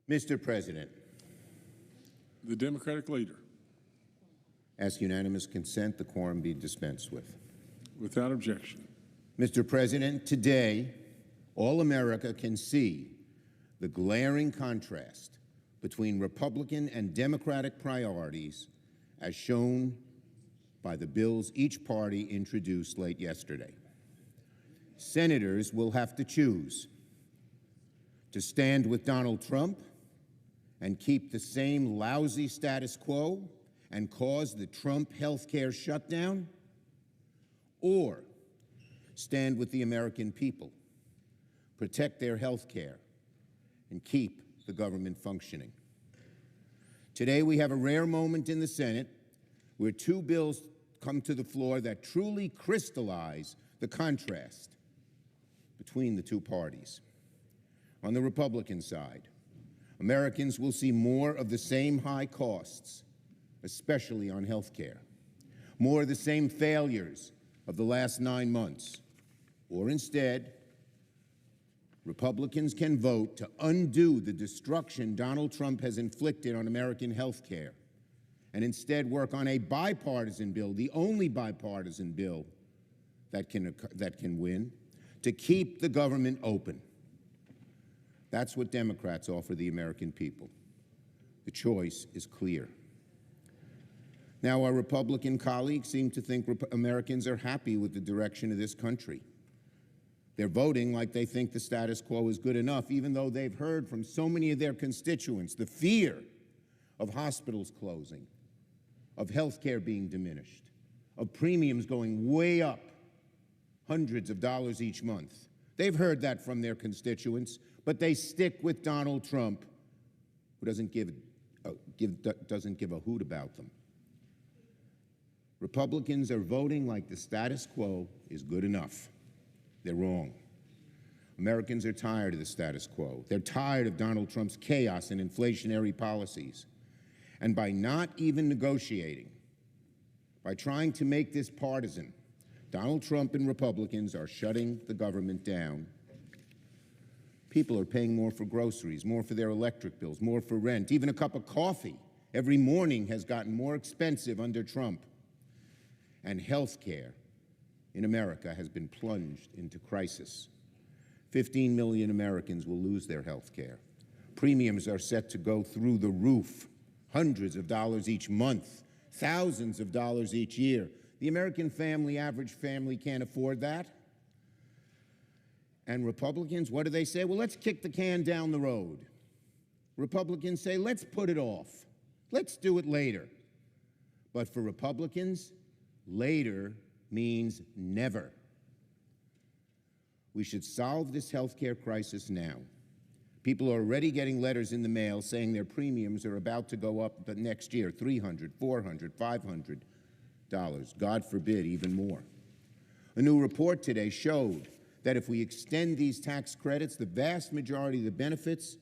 Mr. President, The Democratic leader. ask unanimous consent the quorum be dispensed with. Without objection. Mr. President, today, all America can see the glaring contrast between Republican and Democratic priorities as shown by the bills each party introduced late yesterday. Senators will have to choose to stand with Donald Trump and keep the same lousy status quo and cause the Trump healthcare shutdown, or stand with the American people, protect their health care, and keep the government functioning. Today, we have a rare moment in the Senate where two bills come to the floor that truly crystallize the contrast between the two parties. On the Republican side, Americans will see more of the same high costs, especially on health care, more of the same failures of the last 9 months, or instead, Republicans can vote to undo the destruction Donald Trump has inflicted on American health care and instead work on a bipartisan bill, the only bipartisan bill that can win, to keep the government open. That's what Democrats offer the American people. The choice is clear. Now, our Republican colleagues seem to think Americans are happy with the direction of this country. They're voting like they think the status quo is good enough, even though they've heard from so many of their constituents the fear of hospitals closing, of health care being diminished, of premiums going way up, hundreds of dollars each month. They've heard that from their constituents, but they stick with Donald Trump, who doesn't give a hoot about them. Republicans are voting like the status quo is good enough. They're wrong. Americans are tired of the status quo. They're tired of Donald Trump's chaos and inflationary policies. And by not even negotiating, by trying to make this partisan, Donald Trump and Republicans are shutting the government down. People are paying more for groceries, more for their electric bills, more for rent. Even a cup of coffee every morning has gotten more expensive under Trump. And health care in America has been plunged into crisis. 15 million Americans will lose their health care. Premiums are set to go through the roof, hundreds of dollars each month, thousands of dollars each year. The American average family can't afford that. And Republicans, what do they say? Well, let's kick the can down the road. Republicans say, let's put it off. Let's do it later. But for Republicans, later means never. We should solve this healthcare crisis now. People are already getting letters in the mail saying their premiums are about to go up the next year, $300, $400, $500. God forbid, even more. A new report today showed that if we extend these tax credits, the vast majority of the benefits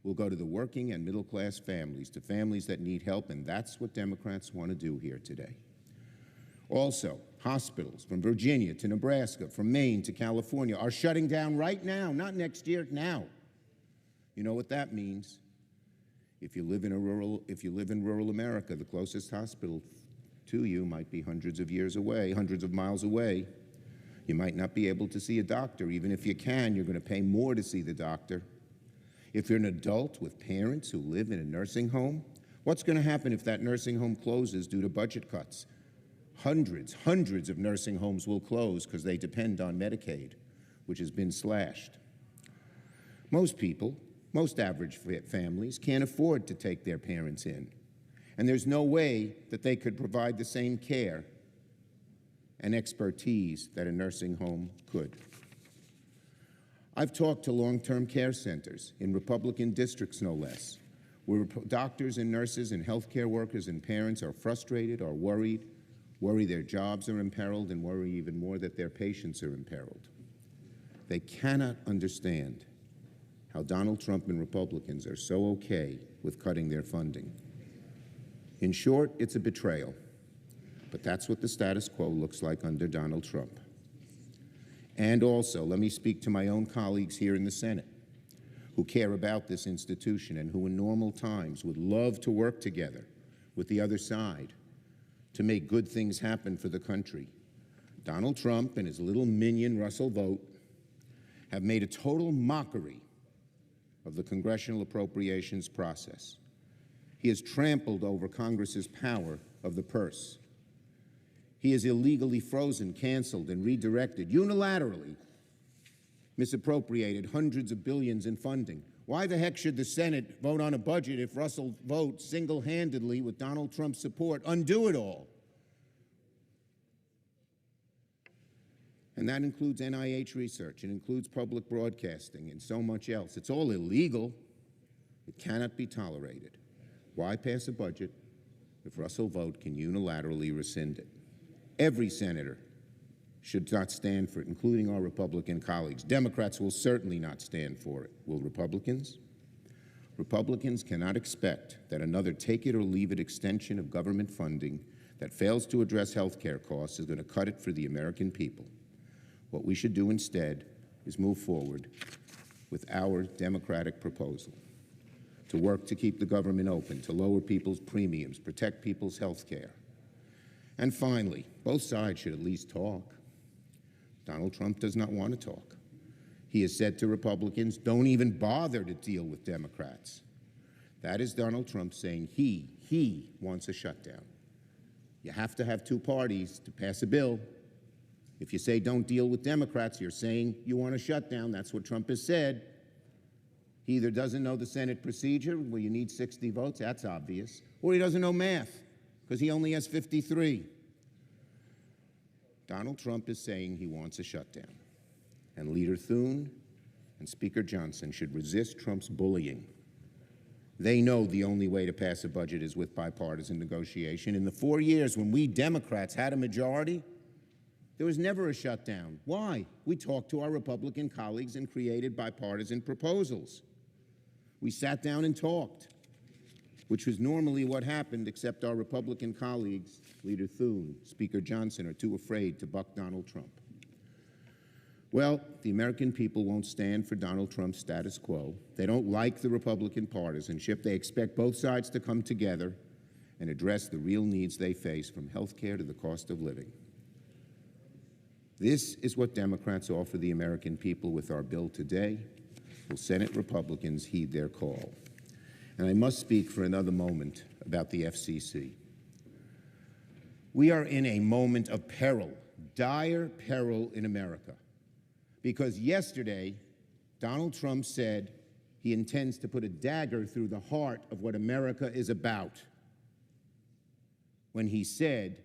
will go to the working and middle-class families, to families that need help, and that's what Democrats want to do here today. Also, hospitals from Virginia to Nebraska, from Maine to California are shutting down right now, not next year, now. You know what that means? If you live in rural America, the closest hospital to you might be hundreds of miles away. You might not be able to see a doctor. Even if you can, you're going to pay more to see the doctor. If you're an adult with parents who live in a nursing home, what's going to happen if that nursing home closes due to budget cuts? Hundreds of nursing homes will close because they depend on Medicaid, which has been slashed. Most people, most average families, can't afford to take their parents in. And there's no way that they could provide the same care and expertise that a nursing home could. I've talked to long-term care centers in Republican districts, no less, where doctors and nurses and healthcare workers and parents are frustrated or worry their jobs are imperiled, and worry even more that their patients are imperiled. They cannot understand how Donald Trump and Republicans are so okay with cutting their funding. In short, it's a betrayal. But that's what the status quo looks like under Donald Trump. And also, let me speak to my own colleagues here in the Senate. who care about this institution and who in normal times would love to work together with the other side to make good things happen for the country. Donald Trump and his little minion, Russell Vogt, have made a total mockery of the congressional appropriations process. He has trampled over Congress's power of the purse. He has illegally frozen, canceled, and redirected, unilaterally misappropriated hundreds of billions in funding. Why the heck should the Senate vote on a budget if Russell Vogt single-handedly, with Donald Trump's support, undo it all? And that includes NIH research, it includes public broadcasting, and so much else. It's all illegal. It cannot be tolerated. Why pass a budget if Russell Vogt can unilaterally rescind it? Every senator should not stand for it, including our Republican colleagues. Democrats will certainly not stand for it. Will Republicans? Republicans cannot expect that another take-it-or-leave-it extension of government funding that fails to address health care costs is going to cut it for the American people. What we should do instead is move forward with our Democratic proposal to work to keep the government open, to lower people's premiums, protect people's health care. And finally, both sides should at least talk. Donald Trump does not want to talk. He has said to Republicans, don't even bother to deal with Democrats. That is Donald Trump saying he wants a shutdown. You have to have two parties to pass a bill. If you say don't deal with Democrats, you're saying you want a shutdown. That's what Trump has said. He either doesn't know the Senate procedure, where you need 60 votes, that's obvious, or he doesn't know math, because he only has 53. Donald Trump is saying he wants a shutdown. And Leader Thune and Speaker Johnson should resist Trump's bullying. They know the only way to pass a budget is with bipartisan negotiation. In the 4 years when we Democrats had a majority, there was never a shutdown. Why? We talked to our Republican colleagues and created bipartisan proposals. We sat down and talked, which was normally what happened, except our Republican colleagues, Leader Thune, Speaker Johnson, are too afraid to buck Donald Trump. Well, the American people won't stand for Donald Trump's status quo. They don't like the Republican partisanship. They expect both sides to come together and address the real needs they face, from health care to the cost of living. This is what Democrats offer the American people with our bill today. Will Senate Republicans heed their call? And I must speak for another moment about the FCC. We are in a moment of peril, dire peril in America, because yesterday Donald Trump said he intends to put a dagger through the heart of what America is about when he said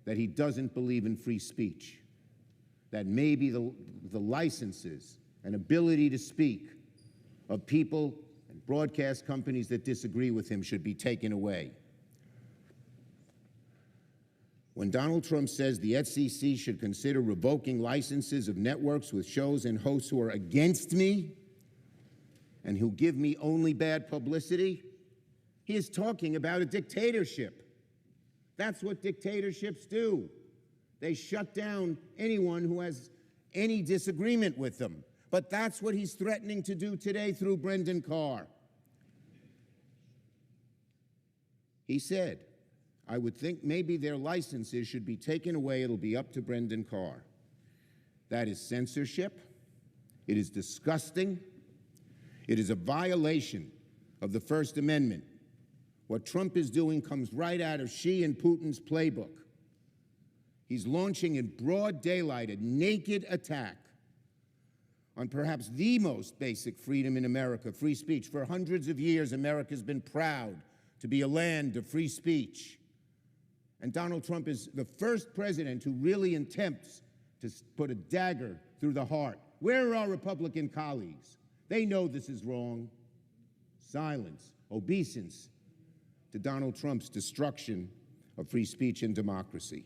that he doesn't believe in free speech, that maybe the licenses and ability to speak of people and broadcast companies that disagree with him should be taken away. When Donald Trump says the FCC should consider revoking licenses of networks with shows and hosts who are against me and who give me only bad publicity, he is talking about a dictatorship. That's what dictatorships do. They shut down anyone who has any disagreement with them. But that's what he's threatening to do today through Brendan Carr. He said, I would think maybe their licenses should be taken away. It'll be up to Brendan Carr. That is censorship. It is disgusting. It is a violation of the First Amendment. What Trump is doing comes right out of Xi and Putin's playbook. He's launching in broad daylight a naked attack on perhaps the most basic freedom in America, free speech. For hundreds of years, America's been proud to be a land of free speech. And Donald Trump is the first president who really attempts to put a dagger through the heart. Where are our Republican colleagues? They know this is wrong. Silence, obeisance to Donald Trump's destruction of free speech and democracy.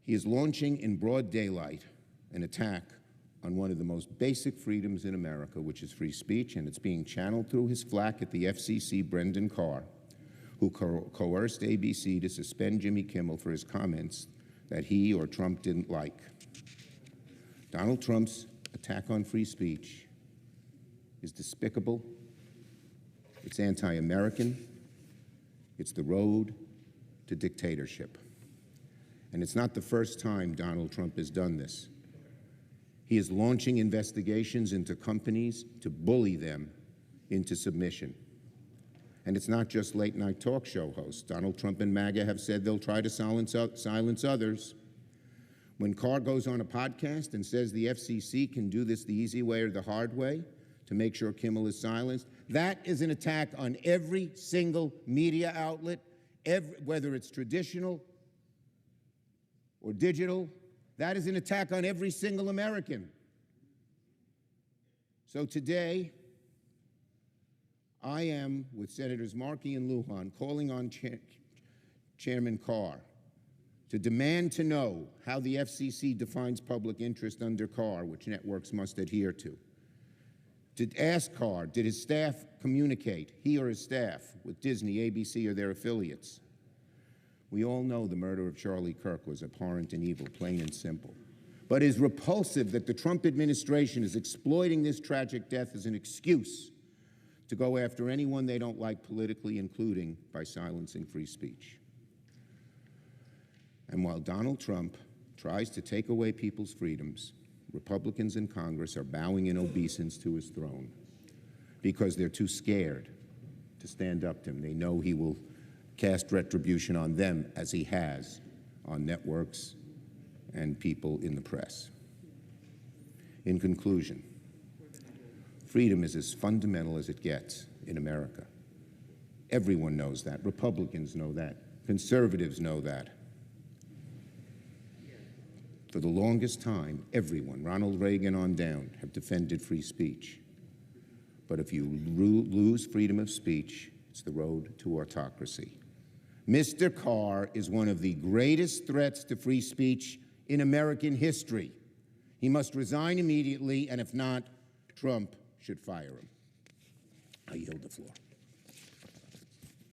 He is launching in broad daylight an attack on one of the most basic freedoms in America, which is free speech, and it's being channeled through his flack at the FCC, Brendan Carr, who coerced ABC to suspend Jimmy Kimmel for his comments that he or Trump didn't like. Donald Trump's attack on free speech is despicable. It's anti-American. It's the road to dictatorship. And it's not the first time Donald Trump has done this. He is launching investigations into companies to bully them into submission. And it's not just late-night talk show hosts. Donald Trump and MAGA have said they'll try to silence others. When Carr goes on a podcast and says the FCC can do this the easy way or the hard way to make sure Kimmel is silenced, that is an attack on every single media outlet, whether it's traditional or digital. That is an attack on every single American. So today, I am, with Senators Markey and Lujan, calling on Chairman Carr to demand to know how the FCC defines public interest under Carr, which networks must adhere to ask Carr, did his staff communicate, he or his staff, with Disney, ABC, or their affiliates? We all know the murder of Charlie Kirk was abhorrent and evil, plain and simple. But it is repulsive that the Trump administration is exploiting this tragic death as an excuse to go after anyone they don't like politically, including by silencing free speech. And while Donald Trump tries to take away people's freedoms, Republicans in Congress are bowing in obeisance to his throne because they're too scared to stand up to him. They know he will cast retribution on them, as he has on networks and people in the press. In conclusion, freedom is as fundamental as it gets in America. Everyone knows that. Republicans know that. Conservatives know that. For the longest time, everyone, Ronald Reagan on down, have defended free speech. But if you lose freedom of speech, it's the road to autocracy. Mr. Carr is one of the greatest threats to free speech in American history. He must resign immediately, and if not, Trump should fire him. I yield the floor.